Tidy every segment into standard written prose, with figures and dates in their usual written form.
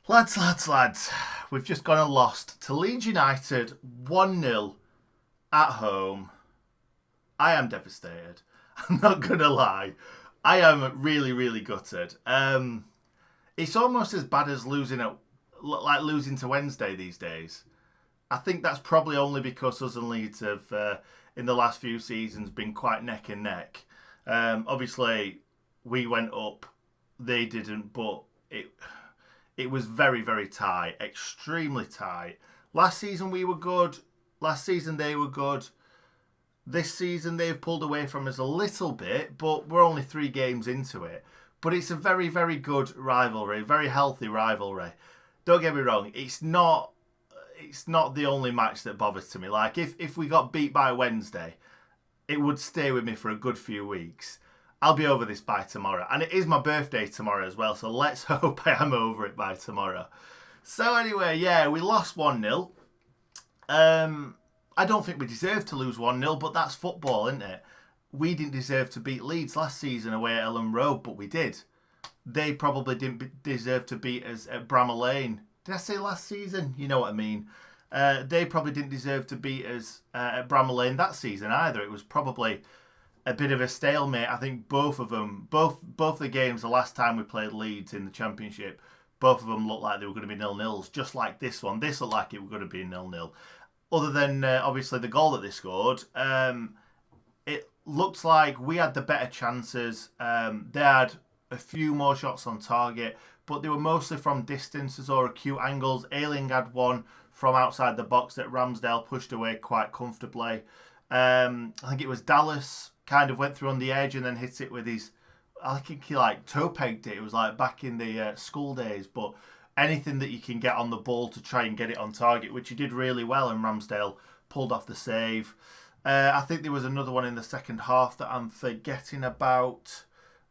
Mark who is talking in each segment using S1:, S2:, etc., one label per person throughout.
S1: Lads, we've just gone and lost to Leeds United 1-0 at home. I am devastated. I'm not going to lie. I am really gutted. It's almost as bad as losing to Wednesday these days. I think that's probably only because us and Leeds have, in the last few seasons, been quite neck and neck. Obviously, we went up, they didn't, but it was very tight, extremely tight. Last season we were good. Last season they were good. This season they've pulled away from us a little bit, but we're only 3 games into it. But it's a very good rivalry, very healthy rivalry. Don't get me wrong, it's not the only match that bothers to me. Like if we got beat by Wednesday, it would stay with me for a good few weeks. I'll be over this by tomorrow. And it is my birthday tomorrow as well, so let's hope I am over it by tomorrow. So anyway, yeah, we lost 1-0. I don't think we deserved to lose 1-0, but that's football, isn't it? We didn't deserve to beat Leeds last season away at Ellen Road, but we did. They probably didn't deserve to beat us at Bramall Lane. Did I say last season? You know what I mean. They probably didn't deserve to beat us at Bramall Lane that season either. It was probably a bit of a stalemate. I think both of them, both the games, the last time we played Leeds in the Championship, both of them looked like they were going to be 0-0s, just like this one. This looked like it was going to be 0-0. Other than, obviously, the goal that they scored, it looked like we had the better chances. They had a few more shots on target, but they were mostly from distances or acute angles. Ayling had one from outside the box that Ramsdale pushed away quite comfortably. I think it was Dallas kind of went through on the edge and then hit it with his, I think he like toe pegged it. It was like back in the school days, but anything that you can get on the ball to try and get it on target, which he did really well, and Ramsdale pulled off the save. I think there was another one in the second half that I'm forgetting about.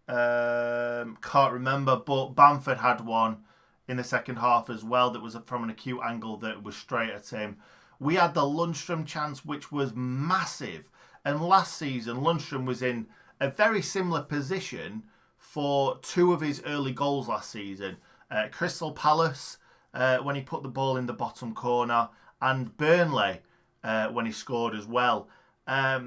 S1: Can't remember, but Bamford had one in the second half as well that was from an acute angle that was straight at him. We had the Lundstram chance, which was massive. And last season, Lundstram was in a very similar position for 2 of his early goals last season. Crystal Palace, when he put the ball in the bottom corner, and Burnley, when he scored as well. I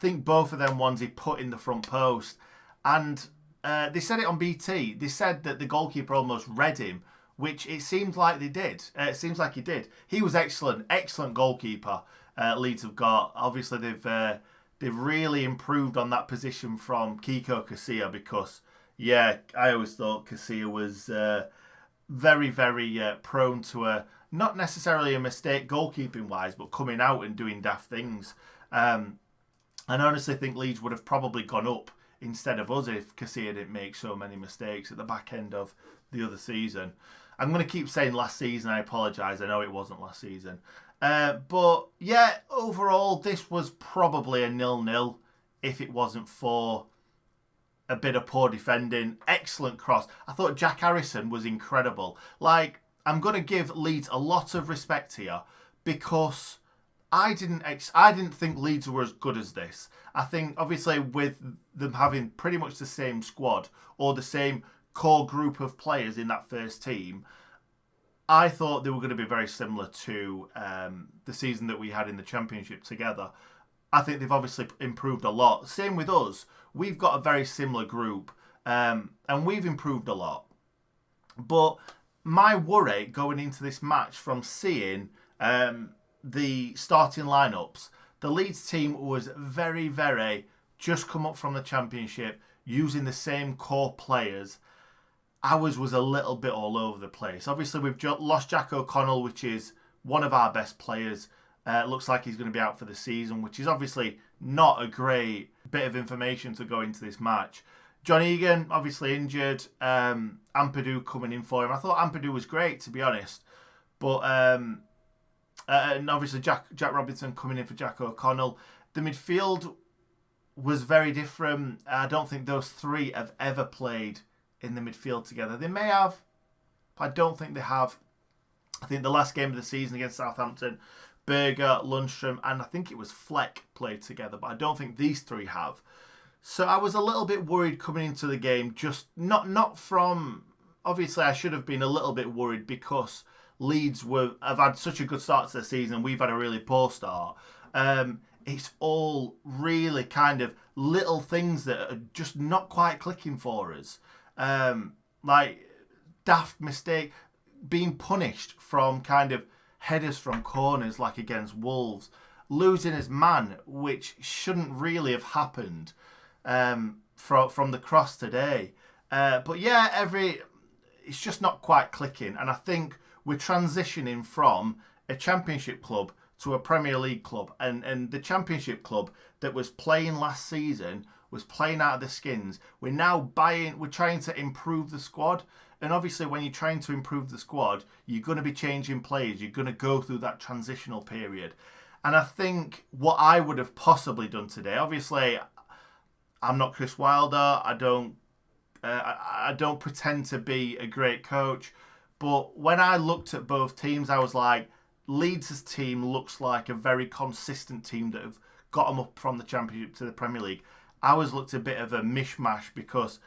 S1: think both of them ones he put in the front post. And they said it on BT. They said that the goalkeeper almost read him, which it seems like they did. It seems like he did. He was excellent goalkeeper. Leeds have got. Obviously, they've really improved on that position from Kiko Casilla because, yeah, I always thought Casilla was very prone to not necessarily a mistake goalkeeping wise, but coming out and doing daft things. And I honestly think Leeds would have probably gone up instead of us if Casilla didn't make so many mistakes at the back end of the other season. I'm going to keep saying last season. I apologise. I know it wasn't last season. But yeah, overall, this was probably a 0-0 if it wasn't for a bit of poor defending. Excellent cross. I thought Jack Harrison was incredible. Like, I'm going to give Leeds a lot of respect here because I didn't think Leeds were as good as this. I think, obviously, with them having pretty much the same squad or the same core group of players in that first team, I thought they were going to be very similar to the season that we had in the Championship together. I think they've obviously improved a lot. Same with us. We've got a very similar group, and we've improved a lot. But my worry going into this match from seeing the starting lineups, the Leeds team was very just come up from the Championship using the same core players. Ours was a little bit all over the place. Obviously, we've lost Jack O'Connell, which is one of our best players. Looks like he's going to be out for the season, which is obviously not a great bit of information to go into this match. John Egan, obviously injured. Ampadu coming in for him. I thought Ampadu was great, to be honest. But and obviously Jack Robinson coming in for Jack O'Connell. The midfield was very different. I don't think those 3 have ever played in the midfield together. They may have, but I don't think they have. I think the last game of the season against Southampton, Berger, Lundstram, and I think it was Fleck played together, but I don't think these 3 have. So I was a little bit worried coming into the game, just not from obviously I should have been a little bit worried because Leeds have had such a good start to the season. We've had a really poor start. It's all really kind of little things that are just not quite clicking for us. Like daft mistake, being punished from kind of headers from corners like against Wolves, losing his man, which shouldn't really have happened from the cross today. But yeah, it's just not quite clicking. And I think we're transitioning from a Championship club to a Premier League club. And the Championship club that was playing last season was playing out of the skins. We're trying to improve the squad. And obviously when you're trying to improve the squad, you're going to be changing players. You're going to go through that transitional period. And I think what I would have possibly done today, obviously I'm not Chris Wilder. I don't pretend to be a great coach. But when I looked at both teams, I was like, Leeds' team looks like a very consistent team that have got them up from the Championship to the Premier League. Ours looked a bit of a mishmash because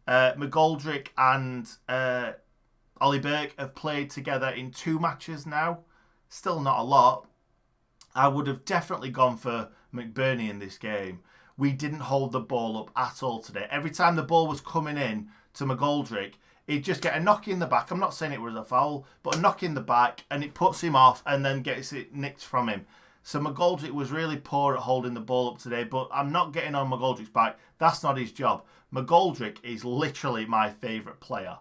S1: McGoldrick and Ollie Burke have played together in 2 matches now. Still not a lot. I would have definitely gone for McBurney in this game. We didn't hold the ball up at all today. Every time the ball was coming in to McGoldrick, he'd just get a knock in the back. I'm not saying it was a foul, but a knock in the back, and it puts him off and then gets it nicked from him. So McGoldrick was really poor at holding the ball up today, but I'm not getting on McGoldrick's back. That's not his job. McGoldrick is literally my favourite player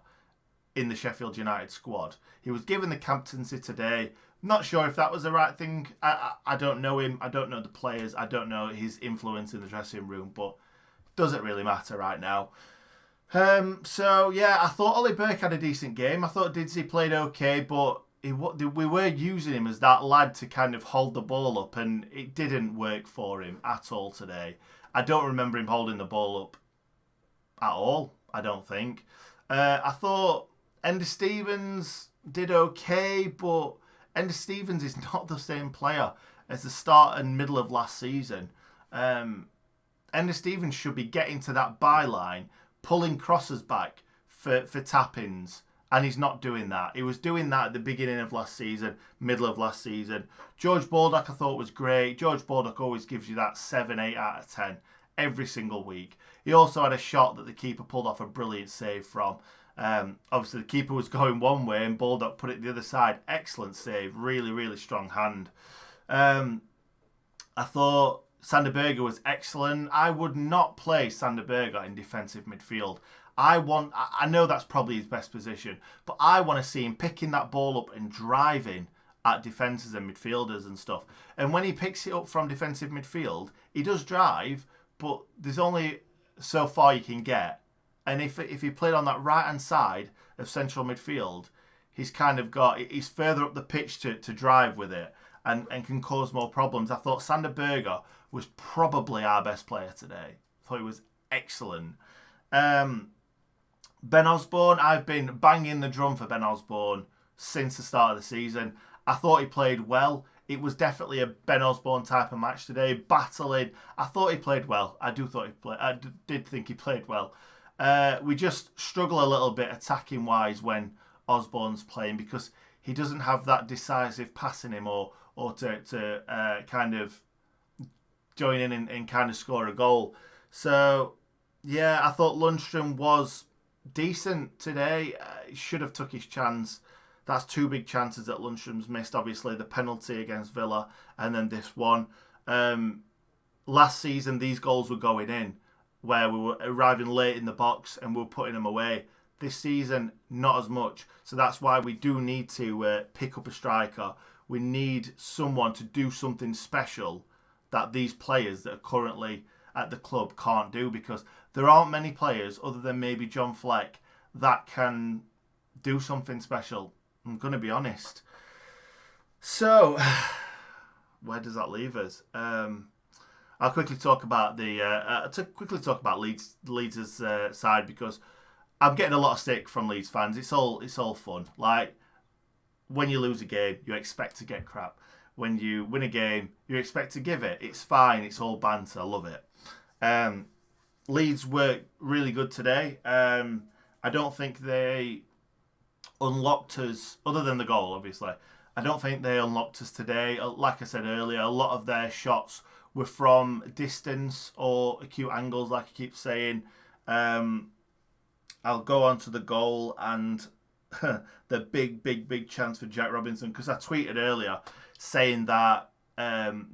S1: in the Sheffield United squad. He was given the captaincy today. Not sure if that was the right thing. I don't know him. I don't know the players. I don't know his influence in the dressing room, but doesn't really matter right now. So yeah, I thought Ollie Burke had a decent game. I thought Didsey played okay, but we were using him as that lad to kind of hold the ball up, and it didn't work for him at all today. I don't remember him holding the ball up at all, I don't think. I thought Ender Stevens did okay, but Ender Stevens is not the same player as the start and middle of last season. Ender Stevens should be getting to that byline, pulling crosses back for tap-ins, and he's not doing that. He was doing that at the beginning of last season, middle of last season. George Baldock I thought was great. George Baldock always gives you that 7, 8 out of 10 every single week. He also had a shot that the keeper pulled off a brilliant save from. Obviously the keeper was going one way and Baldock put it the other side. Excellent save. Really, really strong hand. I thought Sander Berge was excellent. I would not play Sander Berge in defensive midfield. I know that's probably his best position, but I want to see him picking that ball up and driving at defences and midfielders and stuff. And when he picks it up from defensive midfield, he does drive, but there's only so far you can get. And if he played on that right-hand side of central midfield, he's further up the pitch to drive with it and can cause more problems. I thought Sander Berge was probably our best player today. I thought he was excellent. Ben Osborne, I've been banging the drum for Ben Osborne since the start of the season. I thought he played well. It was definitely a Ben Osborne type of match today, battling. I thought he played well. I did think he played well. We just struggle a little bit attacking-wise when Osborne's playing because he doesn't have that decisive pass in him or to kind of join in and kind of score a goal. So, yeah, I thought Lundstram was decent today. He should have took his chance. That's 2 big chances that Lundstram's missed. Obviously, the penalty against Villa and then this one. Last season, these goals were going in where we were arriving late in the box and we were putting them away. This season, not as much. So that's why we do need to pick up a striker. We need someone to do something special that these players that are currently at the club can't do, because there aren't many players other than maybe John Fleck that can do something special. I'm going to be honest. So, where does that leave us? I'll quickly talk about Leeds' side, because I'm getting a lot of stick from Leeds fans. It's all fun. Like, when you lose a game, you expect to get crap. When you win a game, you expect to give it. It's fine. It's all banter. I love it. Leeds were really good today. I don't think they unlocked us, other than the goal, obviously. I don't think they unlocked us today. Like I said earlier, a lot of their shots were from distance or acute angles, like I keep saying. I'll go on to the goal and the big chance for Jack Robinson, because I tweeted earlier saying that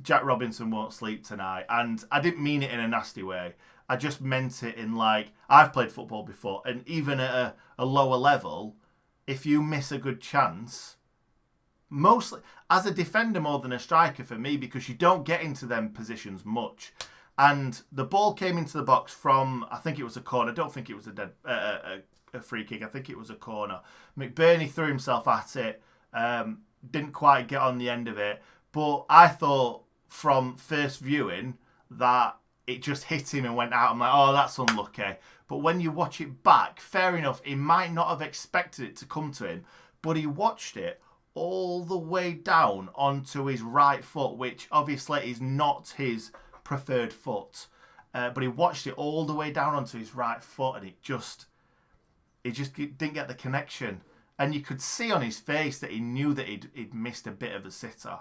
S1: Jack Robinson won't sleep tonight, and I didn't mean it in a nasty way. I just meant it in like, I've played football before, and even at a lower level, if you miss a good chance, mostly as a defender more than a striker for me, because you don't get into them positions much. And the ball came into the box from, I think it was a corner. I don't think it was a free kick. I think it was a corner. McBurney threw himself at it. Didn't quite get on the end of it. But I thought from first viewing that it just hit him and went out. I'm like, oh, that's unlucky. But when you watch it back, fair enough, he might not have expected it to come to him. But he watched it all the way down onto his right foot, which obviously is not his preferred foot, but he watched it all the way down onto his right foot, and it just didn't get the connection. And you could see on his face that he knew that he'd missed a bit of a sitter.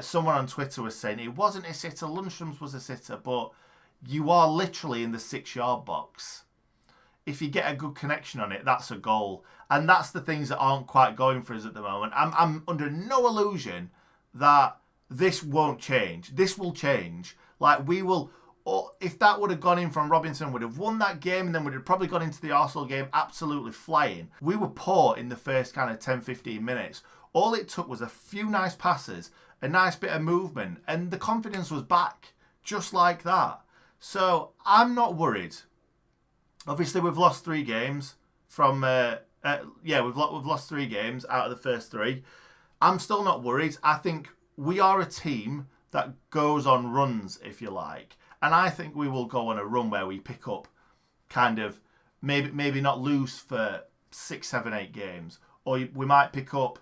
S1: Someone on Twitter was saying it wasn't a sitter, Lundstrom's was a sitter, but you are literally in the 6-yard box. If you get a good connection on it, that's a goal. And that's the things that aren't quite going for us at the moment. I'm under no illusion that this won't change. This will change. Like, we will, or if that would have gone in from Robinson, would have won that game, and then would have probably gone into the Arsenal game absolutely flying. We were poor in the first kind of 10-15 minutes. All it took was a few nice passes, a nice bit of movement, and the confidence was back, just like that. So I'm not worried. Obviously, we've lost 3 games from, we've lost 3 games out of the first 3. I'm still not worried. I think we are a team that goes on runs, if you like. And I think we will go on a run where we pick up kind of, maybe not lose for 6, 7, 8 games. Or we might pick up,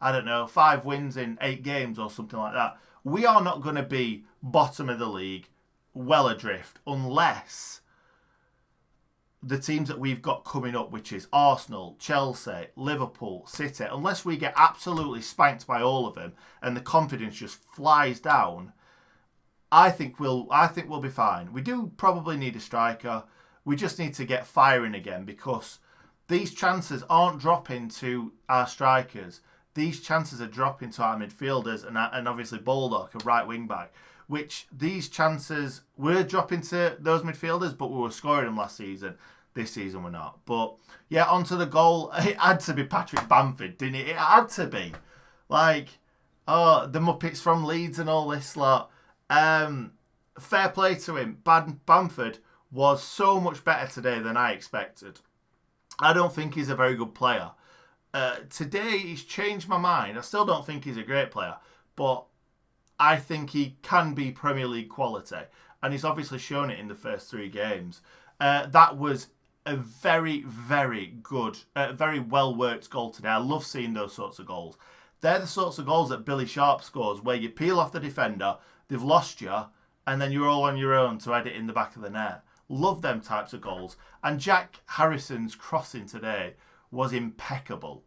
S1: I don't know, 5 wins in 8 games or something like that. We are not going to be bottom of the league, well adrift, unless the teams that we've got coming up, which is Arsenal, Chelsea, Liverpool, City, unless we get absolutely spanked by all of them and the confidence just flies down, I think we'll be fine. We do probably need a striker. We just need to get firing again, because these chances aren't dropping to our strikers. These chances are dropping to our midfielders and obviously Baldock, a right wing back, which these chances were dropping to those midfielders, but we were scoring them last season. This season we're not. But yeah, onto the goal. It had to be Patrick Bamford, didn't it? It had to be. Like, oh, the Muppets from Leeds and all this lot. Fair play to him. Bamford was so much better today than I expected. I don't think he's a very good player. Today he's changed my mind. I still don't think he's a great player, but I think he can be Premier League quality, and he's obviously shown it in the first 3 games. That was a very, very good, very well-worked goal today. I love seeing those sorts of goals. They're the sorts of goals that Billy Sharp scores, where you peel off the defender, they've lost you, and then you're all on your own to head it in the back of the net. Love them types of goals. And Jack Harrison's crossing today was impeccable.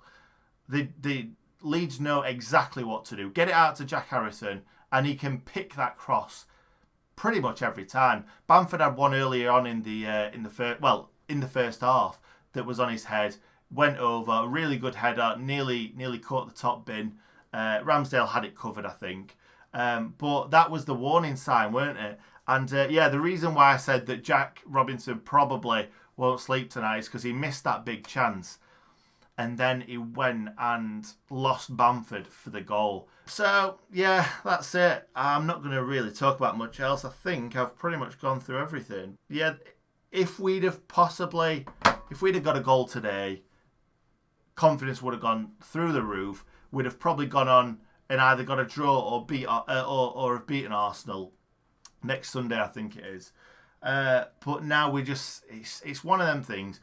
S1: The Leeds know exactly what to do. Get it out to Jack Harrison, and he can pick that cross pretty much every time. Bamford had one earlier on in the first half that was on his head, went over, a really good header, nearly caught the top bin. Ramsdale had it covered, I think, but that was the warning sign, weren't it? And the reason why I said that Jack Robinson probably won't sleep tonight is because he missed that big chance, and then he went and lost Bamford for the goal. So, yeah, that's it. I'm not going to really talk about much else. I think I've pretty much gone through everything. Yeah, if we'd have got a goal today, confidence would have gone through the roof. We'd have probably gone on and either got a draw or have beaten Arsenal next Sunday, I think it is. But now it's one of them things.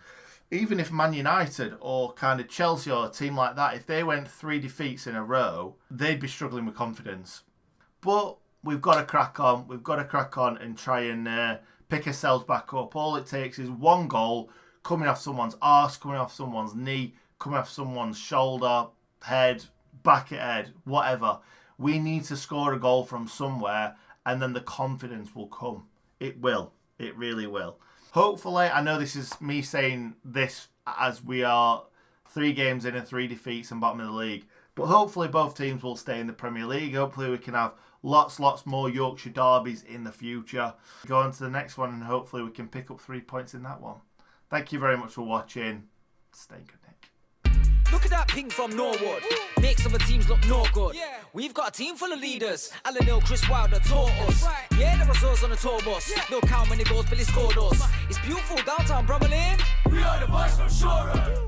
S1: Even if Man United or kind of Chelsea or a team like that, if they went 3 defeats in a row, they'd be struggling with confidence. But we've got to crack on. We've got to crack on and try and pick ourselves back up. All it takes is one goal, coming off someone's arse, coming off someone's knee, coming off someone's shoulder, head, back of head, whatever. We need to score a goal from somewhere, and then the confidence will come. It will. It really will. Hopefully, I know this is me saying this as we are 3 games in and 3 defeats and bottom of the league, but hopefully both teams will stay in the Premier League. Hopefully we can have lots more Yorkshire derbies in the future. Go on to the next one, and hopefully we can pick up 3 points in that one. Thank you very much for watching. Stay good, Nick.
S2: Look at that ping from Norwood. Makes other teams look no good. We've got a team full of leaders. Alan Hill, Chris Wilder taught us. Yeah, there was us on a tour bus. Look how many goals Billy scored us. It's beautiful downtown Bramall Lane. We are the boys from Shore.